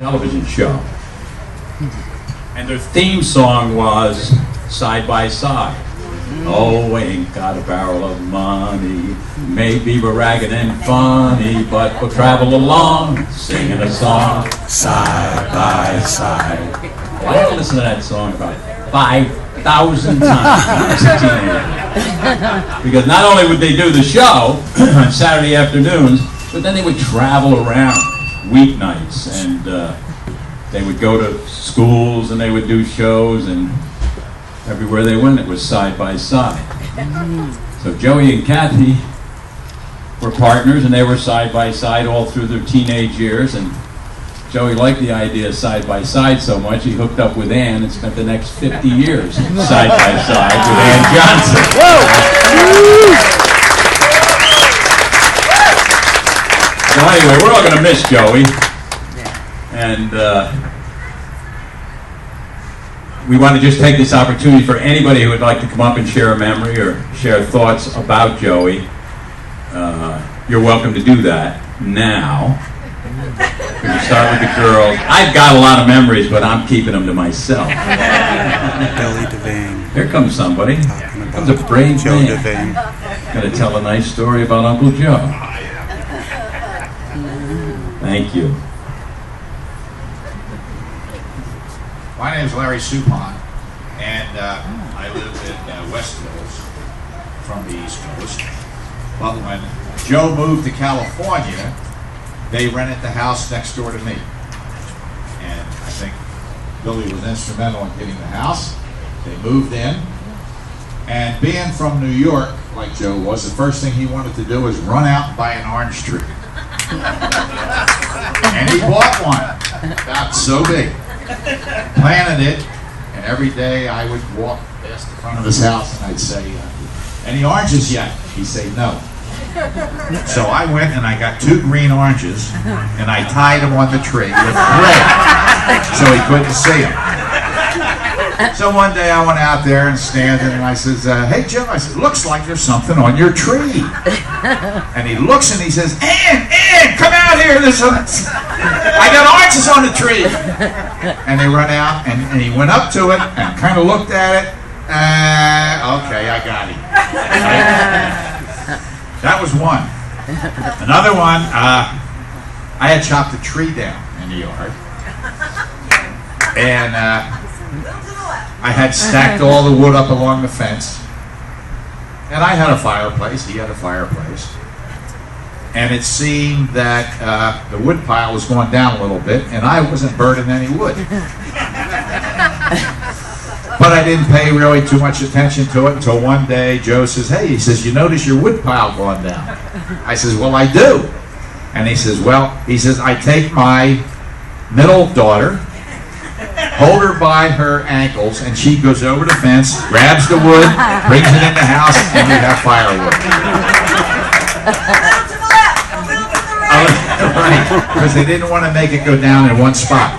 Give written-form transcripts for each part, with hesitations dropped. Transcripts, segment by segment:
television show. And their theme song was Side by Side. Oh, ain't got a barrel of money, maybe we're ragged and funny, but we'll travel along singing a song side by side. Well, I had to listen to that song about 5,000 times when I was a teenager. Because not only would they do the show on Saturday afternoons, but then they would travel around weeknights, and they would go to schools and they would do shows, and everywhere they went it was side by side. So Joey and Kathy were partners, and they were side by side all through their teenage years, and Joey liked the idea of side by side so much he hooked up with Ann and spent the next 50 years side by side with Ann Johnson. So anyway, we're all going to miss Joey, and we want to just take this opportunity for anybody who would like to come up and share a memory or share thoughts about Joey. You're welcome to do that now. We can start with the girls. I've got a lot of memories, but I'm keeping them to myself. Devane. Here comes somebody. Here comes a brave man. Going to tell a nice story about Uncle Joe. Thank you. My name is Larry Supon, and I live in West Hills from the East Coast. But when Joe moved to California, they rented the house next door to me. And I think Billy was instrumental in getting the house. They moved in. And being from New York, like Joe was, the first thing he wanted to do was run out and buy an orange tree. And he bought one, about so big. Planted it, and every day I would walk past the front of his house and I'd say, any oranges yet? He'd say no. So I went and I got 2 green oranges and I tied them on the tree with thread so he couldn't see them. So one day I went out there and standing and I says, hey Jim, I said, looks like there's something on your tree. And he looks and he says, Ann, come out here, I got oranges on the tree. And they run out and he went up to it and kind of looked at it. Okay, I got him. That was one. Another one, I had chopped a tree down in the yard. And I had stacked all the wood up along the fence. And I had a fireplace, he had a fireplace. And it seemed that the wood pile was going down a little bit, and I wasn't burning any wood. But I didn't pay really too much attention to it until one day Joe says, hey, he says, you notice your wood pile going down? I says, well, I do. And he says, I take my middle daughter, hold her by her ankles, and she goes over the fence, grabs the wood, brings it in the house, and we have firewood. Right, because they didn't want to make it go down in one spot.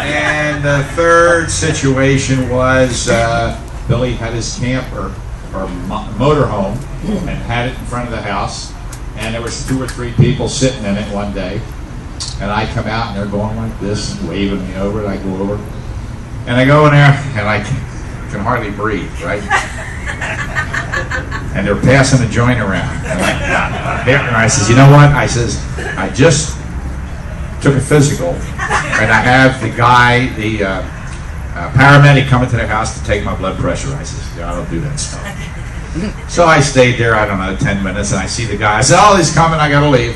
And the third situation was Billy had his camper or motorhome and had it in front of the house, and there was 2 or 3 people sitting in it one day, and I come out and they're going like this and waving me over, and I go over and I go in there and I can hardly breathe, right? And they're passing a joint around. And I says, you know what? I says, I just took a physical, and I have the guy, the paramedic coming to the house to take my blood pressure. I says, yeah, I don't do that stuff. So I stayed there, I don't know, 10 minutes, and I see the guy. I said, oh, he's coming, I gotta leave.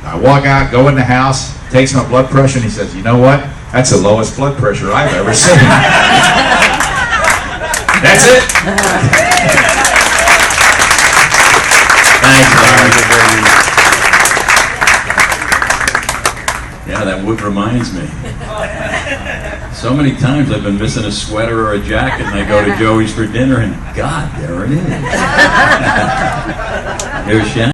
I walk out, go in the house, takes my blood pressure, and he says, you know what? That's the lowest blood pressure I've ever seen. That's it. Thanks, Larry. Yeah, that wood reminds me. So many times I've been missing a sweater or a jacket, and I go to Joey's for dinner, and God, there it is. Here's Shannon.